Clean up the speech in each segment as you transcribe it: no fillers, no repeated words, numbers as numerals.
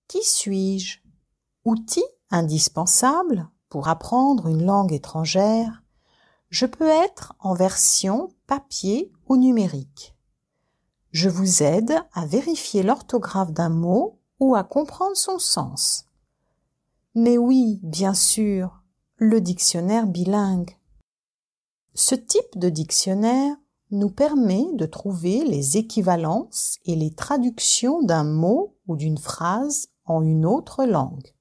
Qui suis-je? Outil indispensable pour apprendre une langue étrangère, je peux être en version papier ou numérique. Je vous aide à vérifier l'orthographe d'un mot ou à comprendre son sens. Mais oui, bien sûr, le dictionnaire bilingue. Ce type de dictionnaire nous permet de trouver les équivalences et les traductions d'un mot ou d'une phrase en une autre langue.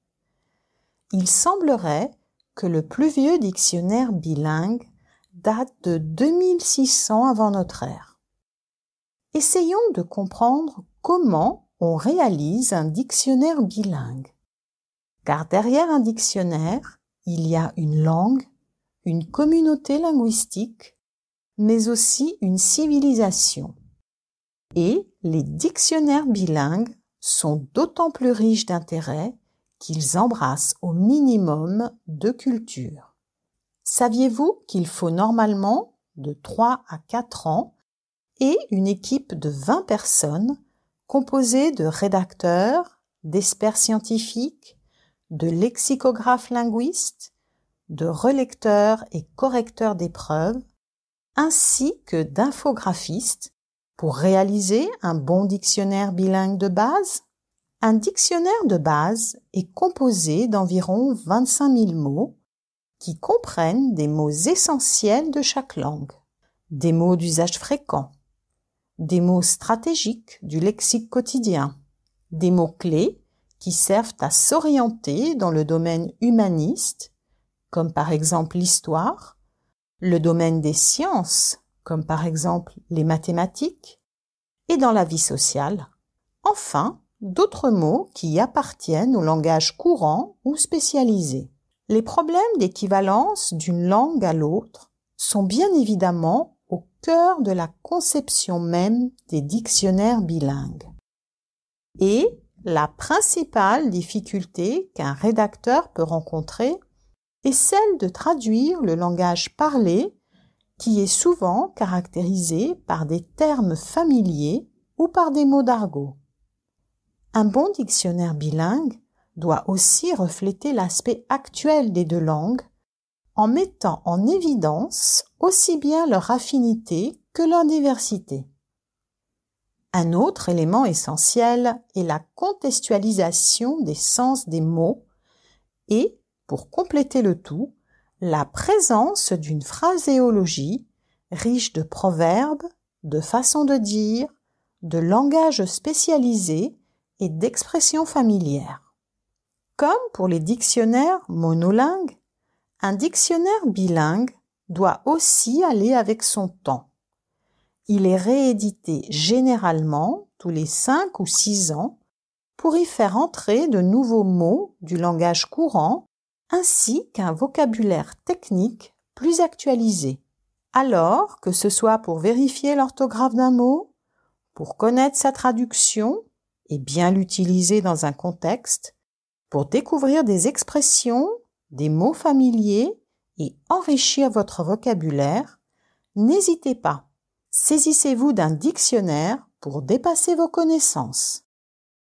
Il semblerait que le plus vieux dictionnaire bilingue date de 2600 avant notre ère. Essayons de comprendre comment on réalise un dictionnaire bilingue. Car derrière un dictionnaire, il y a une langue, une communauté linguistique, mais aussi une civilisation. Et les dictionnaires bilingues sont d'autant plus riches d'intérêt qu'ils embrassent au minimum 2 cultures. Saviez-vous qu'il faut normalement de 3 à 4 ans et une équipe de 20 personnes composée de rédacteurs, d'experts scientifiques, de lexicographes linguistes, de relecteurs et correcteurs d'épreuves, ainsi que d'infographistes pour réaliser un bon dictionnaire bilingue de base? Un dictionnaire de base est composé d'environ 25 000 mots qui comprennent des mots essentiels de chaque langue, des mots d'usage fréquent, des mots stratégiques du lexique quotidien, des mots-clés qui servent à s'orienter dans le domaine humaniste, comme par exemple l'histoire, le domaine des sciences, comme par exemple les mathématiques, et dans la vie sociale. Enfin, d'autres mots qui appartiennent au langage courant ou spécialisé. Les problèmes d'équivalence d'une langue à l'autre sont bien évidemment au cœur de la conception même des dictionnaires bilingues. Et la principale difficulté qu'un rédacteur peut rencontrer est celle de traduire le langage parlé qui est souvent caractérisé par des termes familiers ou par des mots d'argot. Un bon dictionnaire bilingue doit aussi refléter l'aspect actuel des 2 langues en mettant en évidence aussi bien leur affinité que leur diversité. Un autre élément essentiel est la contextualisation des sens des mots et, pour compléter le tout, la présence d'une phraséologie riche de proverbes, de façons de dire, de langage spécialisé et d'expressions familières. Comme pour les dictionnaires monolingues, un dictionnaire bilingue doit aussi aller avec son temps. Il est réédité généralement tous les 5 ou 6 ans pour y faire entrer de nouveaux mots du langage courant ainsi qu'un vocabulaire technique plus actualisé. Alors, que ce soit pour vérifier l'orthographe d'un mot, pour connaître sa traduction et bien l'utiliser dans un contexte, pour découvrir des expressions, des mots familiers et enrichir votre vocabulaire, n'hésitez pas. Saisissez-vous d'un dictionnaire pour dépasser vos connaissances.